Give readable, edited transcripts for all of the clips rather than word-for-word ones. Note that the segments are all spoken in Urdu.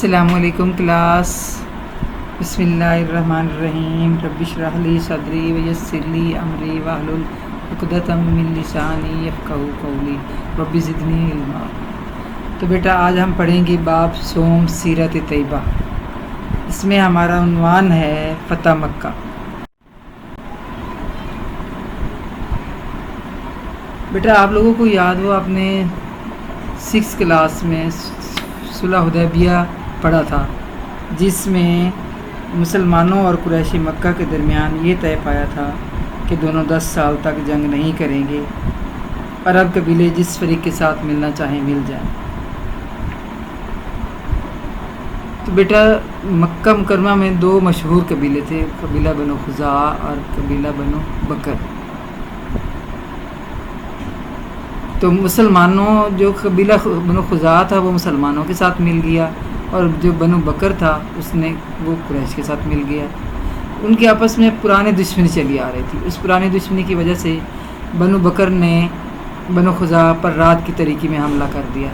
السلام علیکم کلاس. بسم اللہ الرحمن الرحیم. رب اشرح لی صدری ویسر لی امری واحلل عقدۃ من لسانی یفقہوا قولی رب زدنی علما. تو بیٹا آج ہم پڑھیں گے باب صوم سیرت طیبہ. اس میں ہمارا عنوان ہے فتح مکہ. بیٹا آپ لوگوں کو یاد ہو آپ نے 6 کلاس میں صلح حدیبیہ پڑھا تھا، جس میں مسلمانوں اور قریش مکہ کے درمیان یہ طے پایا تھا کہ دونوں 10 سال تک جنگ نہیں کریں گے. عرب قبیلے جس فریق کے ساتھ ملنا چاہیں مل جائیں. تو بیٹا مکہ مکرمہ میں 2 مشہور قبیلے تھے، قبیلہ بنو خزاعہ اور قبیلہ بنو بکر. تو مسلمانوں جو قبیلہ بنو خزاعہ تھا وہ مسلمانوں کے ساتھ مل گیا، اور جو بنو بکر تھا وہ قریش کے ساتھ مل گیا. ان کے آپس میں پرانے دشمنی چلی آ رہی تھی. اس پرانی دشمنی کی وجہ سے بنو بکر نے بنو خزاعہ پر رات کی طریقے میں حملہ کر دیا.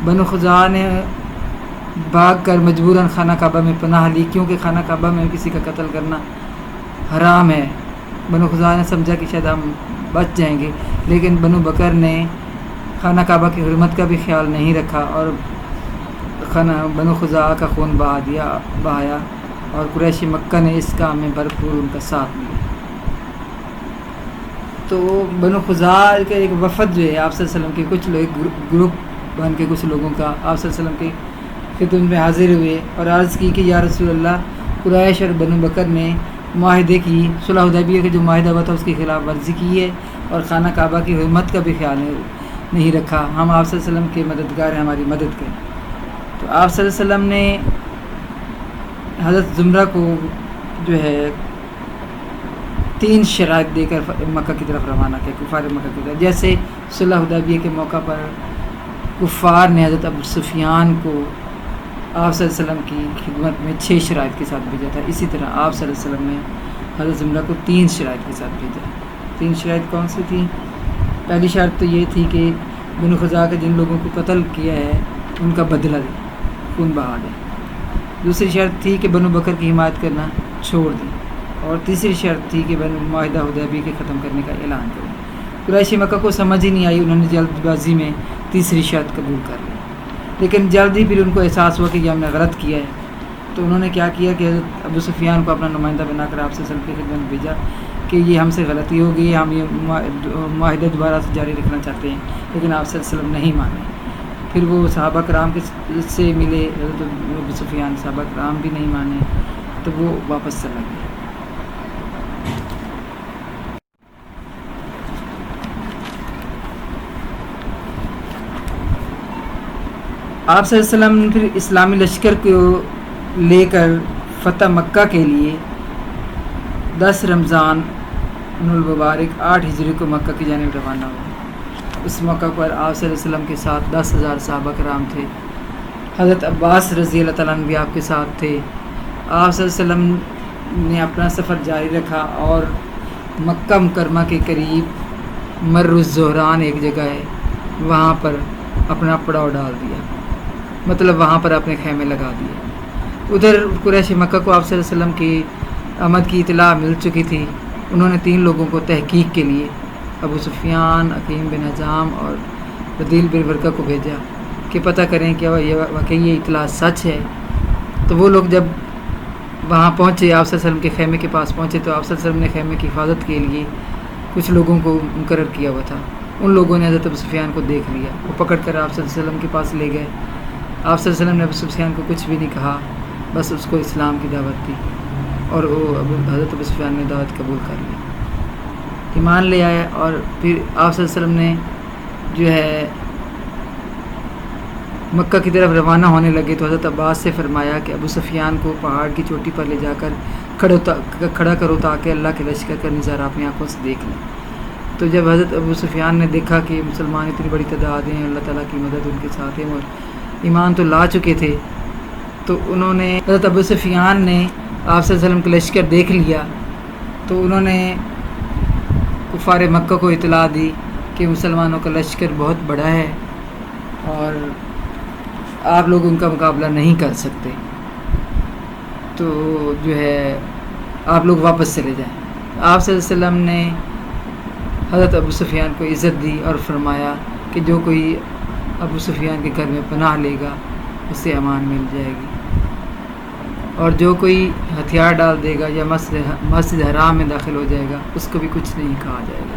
بنو خزاعہ نے بھاگ کر مجبوراً خانہ کعبہ میں پناہ لی، کیونکہ خانہ کعبہ میں کسی کا قتل کرنا حرام ہے. بنو خزاعہ نے سمجھا کہ شاید ہم بچ جائیں گے، لیکن بنو بکر نے خانہ کعبہ کی حرمت کا بھی خیال نہیں رکھا اور بنو خزاعہ کا خون بہایا، اور قریش مکہ نے اس کام میں بھرپور ان کا ساتھ دیا. تو بنو خزاعہ کا ایک وفد جو ہے آپ صلی اللہ علیہ وسلم کے کچھ لوگ گروپ بن کے کچھ لوگوں کا آپ صلی اللہ علیہ وسلم کے خدمت میں حاضر ہوئے اور عرض کی کہ یا رسول اللہ، قریش اور بنو بکر نے معاہدے کی صلح حدیبیہ کا جو معاہدہ ہوا تھا اس کی خلاف ورزی کی ہے اور خانہ کعبہ کی حرمت کا بھی خیال نہیں رکھا. ہم آپ صلی اللہ علیہ وسلم کے مددگار ہیں، ہماری مدد کریں. تو آپ صلی اللہ علیہ وسلم نے حضرت زمرہ کو جو ہے 3 شرائط دے کر مکہ کی طرف روانہ کیا، کفار مکہ کی طرف. جیسے صلح حدیبیہ کے موقع پر کفار نے حضرت ابو سفیان کو آپ صلی اللہ علیہ وسلم کی خدمت میں 6 شرائط کے ساتھ بھیجا تھا، اسی طرح آپ صلی اللہ علیہ وسلم نے حضرت زمرہ کو 3 شرائط کے ساتھ بھیجا. 3 شرائط کون سی تھیں؟ پہلی شرط تو یہ تھی کہ بنو خزاعہ کے جن لوگوں کو قتل کیا ہے ان کا بدلہ دیں، خون بہا دیں. دوسری شرط تھی کہ بنو بکر کی حمایت کرنا چھوڑ دیں، اور تیسری شرط تھی کہ بنو معاہدہ حدیبیہ کے ختم کرنے کا اعلان کریں. قریش مکہ کو سمجھ ہی نہیں آئی، انہوں نے جلد بازی میں تیسری شرط قبول کر لی. لیکن جلد ہی پھر ان کو احساس ہوا کہ یہ ہم نے غلط کیا ہے. تو انہوں نے کیا کیا کہ حضرت ابو سفیان کو اپنا نمائندہ بنا کر آپ سے وسلم کی خدمت میں بھیجا کہ یہ ہم سے غلطی ہو گئی، ہم یہ معاہدہ دوبارہ سے جاری رکھنا چاہتے ہیں. لیکن آپ صلی اللہ علیہ وسلم نہیں مانے. پھر وہ صحابہ کرام سے ملے، حضرت ابو سفیان صحابہ کرام بھی نہیں مانے، تو وہ واپس چلا گیا. آپ صلی اللہ علیہ وسلم نے پھر اسلامی لشکر کو لے کر فتح مکہ کے لیے 10 رمضان المبارک 8 ہجری کو مکہ کی جانب روانہ ہوا. اس موقع پر آپ صلی اللہ علیہ وسلم کے ساتھ 10,000 صحابہ کرام تھے. حضرت عباس رضی اللہ تعالیٰ عنہ بھی آپ کے ساتھ تھے. آپ صلی اللہ علیہ وسلم نے اپنا سفر جاری رکھا اور مکہ مکرمہ کے قریب مر الزہران ایک جگہ ہے، وہاں پر اپنا پڑاؤ ڈال دیا، مطلب وہاں پر اپنے خیمے لگا دیے. ادھر قریش مکہ کو آپ صلی اللہ علیہ وسلم کی آمد کی اطلاع مل چکی تھی. انہوں نے 3 لوگوں کو تحقیق کے لیے ابو سفیان، حکیم بن حزام اور بدیل بن ورقہ کو بھیجا کہ پتہ کریں کہ واقعی یہ اطلاع سچ ہے. تو وہ لوگ جب وہاں پہنچے، آپ صلی اللہ علیہ وسلم کے خیمے کے پاس پہنچے، تو آپ صلی اللہ علیہ وسلم نے خیمے کی حفاظت کے لیے کچھ لوگوں کو مقرر کیا ہوا تھا. ان لوگوں نے حضرت ابو سفیان کو دیکھ لیا، وہ پکڑ کر آپ صلی اللہ علیہ وسلم کے پاس لے گئے. آپ صلی اللہ علیہ وسلم نے ابو سفیان کو کچھ بھی نہیں کہا، بس اس کو اسلام کی دعوت دی، اور وہ حضرت ابو سفیان نے دعوت قبول کر لی، ایمان لے آئے. اور پھر آپ صلی اللہ علیہ وسلم نے جو ہے مکہ کی طرف روانہ ہونے لگے تو حضرت عباس سے فرمایا کہ ابو سفیان کو پہاڑ کی چوٹی پر لے جا کر کھڑا کرو تاکہ اللہ کے لشکر کا نظارہ اپنی آنکھوں سے دیکھ لیں. تو جب حضرت ابو سفیان نے دیکھا کہ مسلمان اتنی بڑی تعداد ہیں، اللہ تعالیٰ کی مدد ان کے ساتھ ہے اور ایمان تو لا چکے تھے، تو انہوں نے حضرت ابو سفیان نے آپ صلی اللہ علیہ وسلم کا لشکر دیکھ لیا. تو انہوں نے کفار مکہ کو اطلاع دی کہ مسلمانوں کا لشکر بہت بڑا ہے اور آپ لوگ ان کا مقابلہ نہیں کر سکتے، تو جو ہے آپ لوگ واپس چلے جائیں۔ آپ صلی اللہ علیہ وسلم نے حضرت ابو سفیان کو عزت دی اور فرمایا کہ جو کوئی ابو سفیان کے گھر میں پناہ لے گا اسے امان مل جائے گی، اور جو کوئی ہتھیار ڈال دے گا یا مسجد حرام میں داخل ہو جائے گا اس کو بھی کچھ نہیں کہا جائے گا۔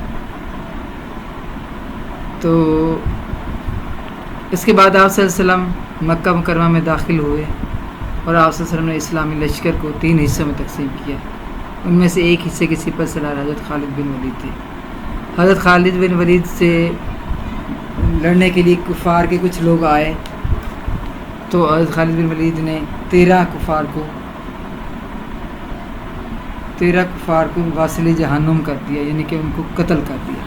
تو اس کے بعد آپ صلی اللہ علیہ وسلم مکہ مکرمہ میں داخل ہوئے، اور آپ صلی اللہ علیہ وسلم نے اسلامی لشکر کو 3 حصوں میں تقسیم کیا۔ ان میں سے ایک حصے کے سپہ سالار حضرت خالد بن ولید تھے۔ حضرت خالد بن ولید سے لڑنے کے لیے کفار کے کچھ لوگ آئے، تو حضرت خالد بن ولید نے 13 کفار کو واصل جہنم کر دیا، یعنی کہ ان کو قتل کر دیا،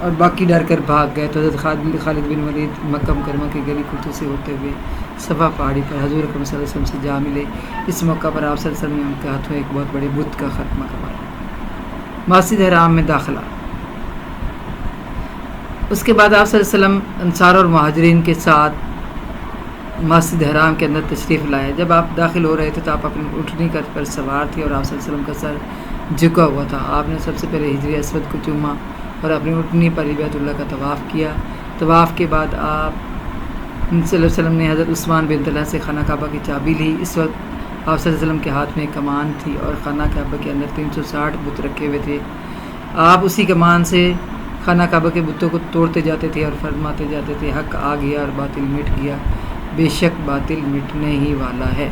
اور باقی ڈر کر بھاگ گئے۔ تو حضرت خالد بن ولید مکہ مکرمہ کی گلی کوچوں سے ہوتے ہوئے صفا پہاڑی پر حضور اکرم صلی اللہ علیہ وسلم سے جا ملے۔ اس موقع پر آپ صلی اللہ علیہ وسلم نے ان کے ہاتھوں ایک بہت بڑے بت کا خاتمہ کروایا۔ مسجد حرام میں داخلہ۔ اس کے بعد آپ صلی اللہ علیہ وسلم انصار اور مہاجرین کے ساتھ مسجد حرام کے اندر تشریف لائے۔ جب آپ داخل ہو رہے تھے تو آپ اپنی اونٹنی پر سوار تھے، اور آپ صلی اللہ علیہ وسلم کا سر جھکا ہوا تھا۔ آپ نے سب سے پہلے حجر اسود کو چوما اور اپنی اونٹنی پر بیت اللہ کا طواف کیا۔ طواف کے بعد آپ صلی اللہ علیہ وسلم نے حضرت عثمان بن طلحہ سے خانہ کعبہ کی چابی لی۔ اس وقت آپ صلی اللہ علیہ وسلم کے ہاتھ میں ایک کمان تھی، اور خانہ کعبہ کے اندر 360 بت رکھے ہوئے تھے۔ آپ اسی کمان سے خانہ کعبہ کے بتوں کو توڑتے جاتے تھے اور فرماتے جاتے تھے، حق آ گیا اور باطل مٹ گیا، بے شک باطل مٹنے ہی والا ہے۔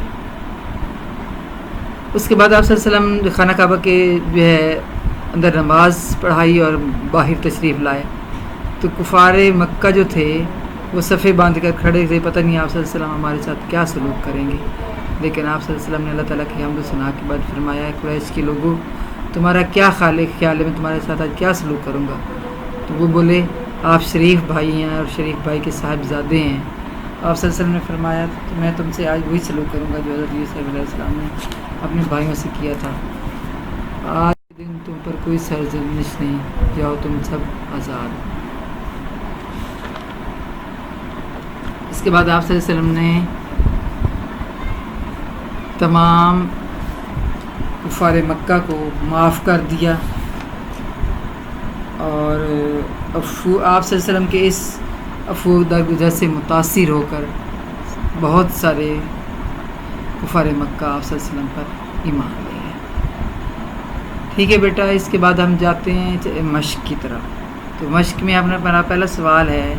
اس کے بعد آپ صلی اللہ علیہ وسلم خانہ کعبہ کے جو ہے اندر نماز پڑھائی اور باہر تشریف لائے، تو کفار مکہ جو تھے وہ صفے باندھ کر کھڑے تھے، پتہ نہیں آپ صلی اللہ علیہ وسلم ہمارے ساتھ کیا سلوک کریں گے۔ لیکن آپ صلی اللہ علیہ وسلم نے اللہ تعالیٰ کی حمد و ثنا کے بعد فرمایا ہے، قریش کے لوگوں تمہارا کیا خیال ہے میں تمہارے ساتھ آج کیا سلوک کروں گا؟ تو وہ بولے آپ شریف بھائی ہیں اور شریف بھائی کے صاحبزادے ہیں۔ آپ صلی اللہ علیہ وسلم نے فرمایا تو میں تم سے آج وہی سلوک کروں گا جو حضرت یوسف علیہ السلام نے اپنے بھائیوں سے کیا تھا۔ آج کے دن تم پر کوئی سرزنش نہیں، جاؤ تم سب آزاد۔ اس کے بعد آپ صلی اللہ علیہ وسلم نے تمام کفار مکہ کو معاف کر دیا، اور آپ صلی اللہ علیہ وسلم کے اس عفو درگزر سے متاثر ہو کر بہت سارے کفار مکہ آپ صلی اللہ علیہ وسلم پر ایمان لے ہیں۔ ٹھیک ہے بیٹا، اس کے بعد ہم جاتے ہیں مشق کی طرف۔ تو مشق میں اپنا پہلا سوال ہے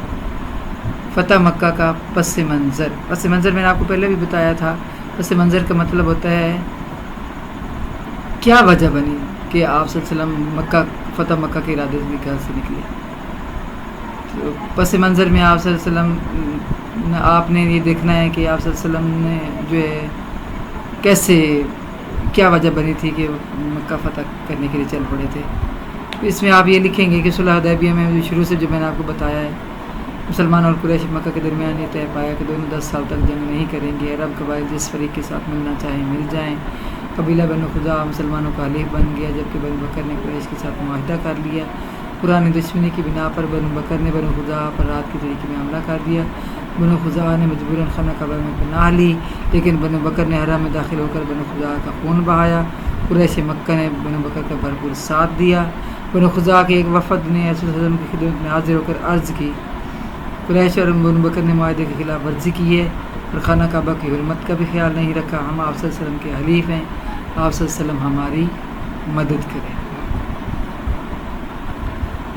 فتح مکہ کا پس منظر۔ پس منظر میں نے آپ کو پہلے بھی بتایا تھا، پس منظر کا مطلب ہوتا ہے کیا وجہ بنی کہ آپ صلی اللہ علیہ وسلم فتح مکہ کے ارادے سے گھر سے نکلے۔ تو پس منظر میں آپ صلی اللہ علیہ وسلم آپ نے یہ دیکھنا ہے کہ آپ صلی اللہ علیہ وسلم نے جو ہے کیسے کیا وجہ بنی تھی کہ مکہ فتح کرنے کے لیے چل پڑے تھے۔ اس میں آپ یہ لکھیں گے کہ صلح حدیبیہ میں شروع سے جو میں نے آپ کو بتایا ہے، مسلمان اور قریش مکہ کے درمیان یہ طے پایا کہ دونوں 10 سال تک جنگ نہیں کریں گے۔ عرب قبائل جس فریق کے ساتھ ملنا چاہیں مل جائیں۔ قبیلہ بنو خزاعہ مسلمانوں کا حلیف بن گیا، جبکہ بنو بکر نے قریش کے ساتھ معاہدہ کر لیا۔ پرانی دشمنی کی بنا پر بنو بکر نے بنو خزاعہ پر رات کے طریقے میں حملہ کر دیا۔ بنو خزاعہ نے مجبوراً خانہ کعبہ میں پناہ لی، لیکن بنو بکر نے حرم میں داخل ہو کر بنو خزاعہ کا خون بہایا۔ قریش مکہ نے بنو بکر کا بھرپور ساتھ دیا۔ بنو خزاعہ کے ایک وفد نے رسول صلی اللہ علیہ وسلم کی خدمت میں حاضر ہو کر عرض کی، قریش اور بنو بکر نے معاہدے کی خلاف ورزی کی ہے اور خانہ کعبہ کی حرمت کا بھی خیال نہیں رکھا۔ ہم آپ صلی اللہ علیہ وسلم کے حلیف ہیں، آپ صلی اللہ علیہ وسلم ہماری مدد کریں۔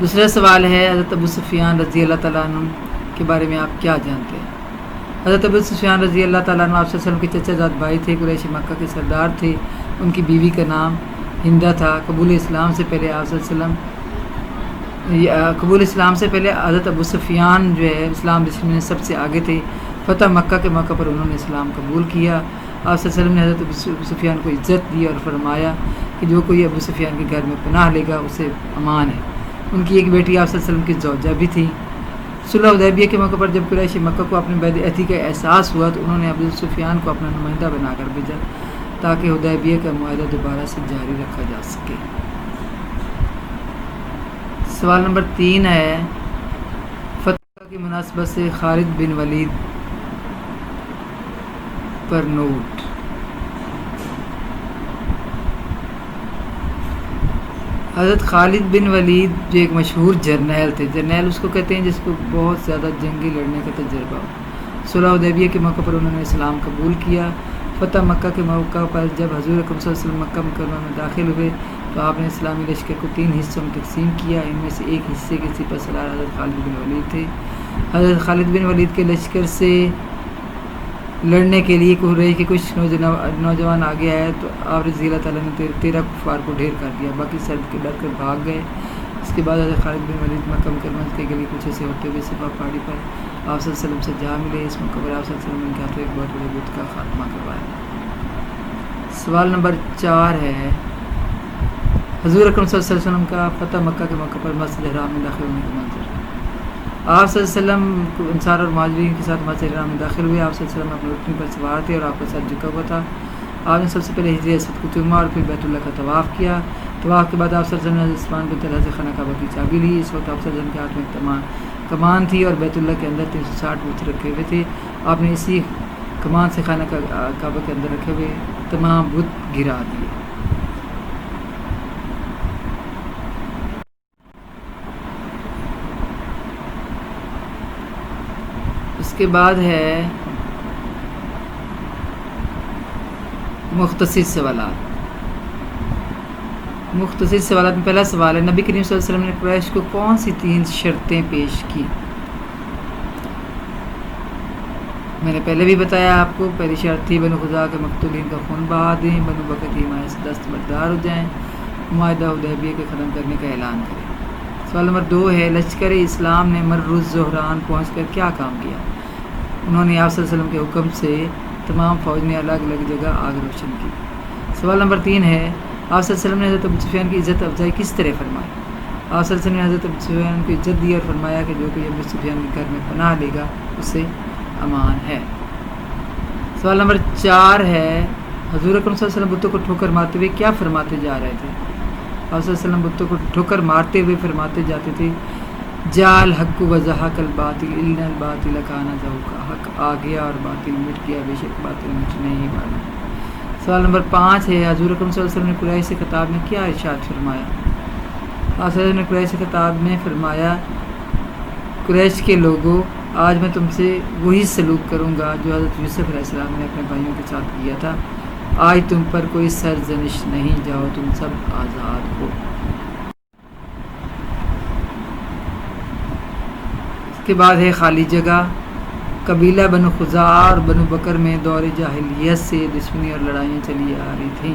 دوسرا سوال ہے حضرت ابو سفیان رضی اللہ تعالیٰ عنہ کے بارے میں آپ کیا جانتے ہیں؟ حضرت ابو سفیان رضی اللہ تعالیٰ عنہ آپ صلی اللہ علیہ وسلم کے چچا زاد بھائی تھے، قریش مکہ کے سردار تھے۔ ان کی بیوی کا نام ہندہ تھا۔ قبول اسلام سے پہلے آپ صلی اللہ علیہ وسلم قبول اسلام سے پہلے حضرت ابو سفیان جو ہے اسلام دشمن میں سب سے آگے تھے۔ فتح مکہ کے موقع پر انہوں نے اسلام قبول کیا۔ آپ صلی اللہ علیہ وسلم نے حضرت ابو سفیان کو عزت دی اور فرمایا کہ جو کوئی ابو سفیان کے گھر میں پناہ لے گا اسے امان ہے۔ ان کی ایک بیٹی آپ صلی اللہ علیہ وسلم کی زوجہ بھی تھی۔ صلح حدیبیہ کے موقع پر جب قریش مکہ کو اپنے بے عہدی کا احساس ہوا تو انہوں نے ابو سفیان کو اپنا نمائندہ بنا کر بھیجا تاکہ حدیبیہ کا معاہدہ دوبارہ سے جاری رکھا جا سکے۔ سوال نمبر 3 ہے فتح کی مناسبت سے خالد بن ولید پر نوٹ۔ حضرت خالد بن ولید جو ایک مشہور جرنیل تھے، جرنیل اس کو کہتے ہیں جس کو بہت زیادہ جنگی لڑنے کا تجربہ ہو، صلح حدیبیہ کے موقع پر انہوں نے اسلام قبول کیا۔ فتح مکہ کے موقع پر جب حضور اکرم صلی اللہ علیہ وسلم مکہ مکرمہ میں داخل ہوئے تو آپ نے اسلامی لشکر کو 3 حصوں میں تقسیم کیا، ان میں سے ایک حصے کے سپہ سالار حضرت خالد بن ولید تھے۔ حضرت خالد بن ولید کے لشکر سے لڑنے کے لیے قریش کے کچھ نوجوان آگے آئے تو آپ رضی اللہ تعالیٰ نے 13 کفار کو ڈھیر کر دیا، باقی سرد کے ڈر کر بھاگ گئے۔ اس کے بعد حضرت خالد بن ولید مکہ مکرمہ کے گلی کوچے سے ہوتے ہوئے صفا پہاڑی پر آپ صلی اللہ علیہ وسلم سے جا ملے۔ اس موقع پر آپ صلی اللہ علیہ وسلم نے ان کے ہاتھوں ایک بہت بڑے بت کا خاتمہ کروایا۔ سوال نمبر 4 ہے، حضور اکرم صلی اللہ علیہ وسلم کا فتح مکہ کے موقع پر مسجد حرام میں داخل ہونے کا منظر۔ آپ صلی اللہ علیہ وسلم انصار اور مہاجرین کے ساتھ مسجد حرام میں داخل ہوئے۔ آپ صلی اللہ علیہ وسلم اپنے اٹھنی پر سوار تھے اور آپ کا سر جھکا ہوا تھا۔ آپ نے سب سے پہلے حجر اسود کو چوما اور پھر بیت اللہ کا طواف کیا۔ طواف کے بعد آپ صلی اللہ علیہ وسلم نے عثمان بن طلحہ سے خانہ کعبہ کی چابی لی۔ اس وقت آپ صلی اللہ علیہ وسلم کے ہاتھ میں کمان تھی اور بیت اللہ کے اندر 360 بت رکھے ہوئے تھے۔ آپ نے اسی کمان سے خانہ کعبہ کے اندر رکھے ہوئے تمام بت گرا دیے۔ اس کے بعد ہے مختصر سوالات۔ مختصر سوالات میں پہلا سوال ہے، نبی کریم صلی اللہ علیہ وسلم نے قریش کو کون سی 3 شرطیں پیش کی؟ میں نے پہلے بھی بتایا آپ کو، پہلی شرط تھی بنو خزاعہ کے مقتولین کا خون بہا دیں، بنو بکر کی حمایت سے دستبردار ہو جائیں، معاہدہ حدیبیہ کے ختم کرنے کا اعلان کریں۔ سوال نمبر 2 ہے، لشکر اسلام نے مر الزہران پہنچ کر کیا کام کیا؟ انہوں نے آپ صلی اللہ علیہ وسلم کے حکم سے تمام فوج نے الگ الگ جگہ آگ روشن کی۔ سوال نمبر 3 ہے، آپ صلی اللہ علیہ وسلم نے حضرت ابو سفیان کی عزت افزائی کس طرح فرمائی؟ آپ صلی اللہ علیہ وسلم نے حضرت ابو سفیان کو عزت دی اور فرمایا کہ جو کوئی ابو سفیان کے گھر میں پناہ لے گا اسے امان ہے۔ سوال نمبر 4 ہے، حضور اکرم صلی اللہ علیہ وسلم بتوں کو ٹھوکر مارتے ہوئے کیا فرماتے جا رہے تھے؟ آپ صلی اللہ علیہ وسلم بتوں کو ٹھوکر مارتے ہوئے فرماتے جاتے تھے، جال حق و زحق الباطل ان الباطل کان زہوقا، حق آ گیا اور باطل مٹ گیا، بے شک باطل مٹنے ہی والا۔ سوال نمبر 5 ہے، حضور اکرم صلی اللہ علیہ وسلم نے قریش سے خطاب میں کیا ارشاد فرمایا؟ آپ صلی اللہ علیہ وسلم نے قریش سے خطاب میں فرمایا، قریش کے لوگوں، آج میں تم سے وہی سلوک کروں گا جو حضرت یوسف علیہ السلام نے اپنے بھائیوں کے ساتھ کیا تھا، آج تم پر کوئی سرزنش نہیں، جاؤ تم سب آزاد ہو۔ اس کے بعد ہے خالی جگہ، قبیلہ بنو خزاعہ اور بنو بکر میں دور جاہلیت سے دشمنی اور لڑائیاں چلی آ رہی تھیں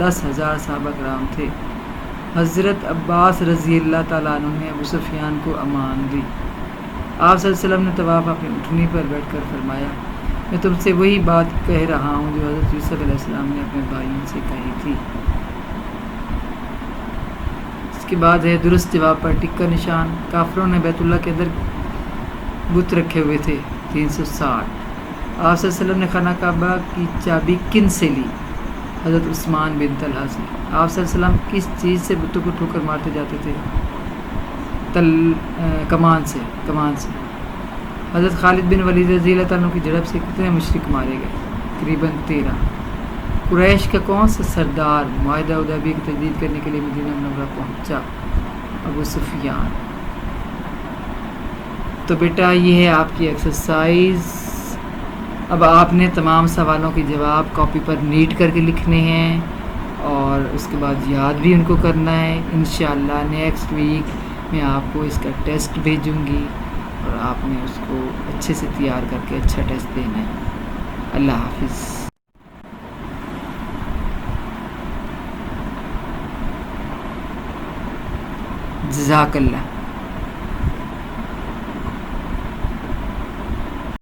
10,000 صحابہ کرام تھے۔ حضرت عباس رضی اللہ تعالیٰ عنہ نے ابو سفیان کو امان دی۔ آپ صلی اللہ علیہ وسلم نے طواف اپنی اٹھنی پر بیٹھ کر فرمایا، میں تم سے وہی بات کہہ رہا ہوں جو حضرت یوسف علیہ السلام نے اپنے بھائیوں سے کہی تھی۔ اس کے بعد ہے درست جواب پر ٹک کا نشان۔ کافروں نے بیت اللہ کے اندر بت رکھے ہوئے تھے 360۔ آپ صلی اللہ علیہ وسلم نے خانہ کعبہ کی چابی کن سے لی؟ حضرت عثمان بن طلحہ سے۔ آپ صلی اللہ علیہ وسلم کس چیز سے بتوں کو ٹھوکر مارتے جاتے تھے؟ کمان سے۔ حضرت خالد بن ولید رضی اللہ تعالیٰ کی جھڑپ سے کتنے مشرک مارے گئے؟ تقریباً 13۔ قریش کا کون سا سردار معاہدہ حدیبیہ کی تجدید کرنے کے لیے مدینہ منورہ پہنچا؟ ابو سفیان۔ تو بیٹا یہ ہے آپ کی ایکسرسائز۔ اب آپ نے تمام سوالوں کے جواب کاپی پر نیٹ کر کے لکھنے ہیں اور اس کے بعد یاد بھی ان کو کرنا ہے۔ انشاءاللہ نیکسٹ ویک میں آپ کو اس کا ٹیسٹ بھیجوں گی اور آپ نے اس کو اچھے سے تیار کر کے اچھا ٹیسٹ دینا ہے۔ اللہ حافظ۔ جزاک اللہ۔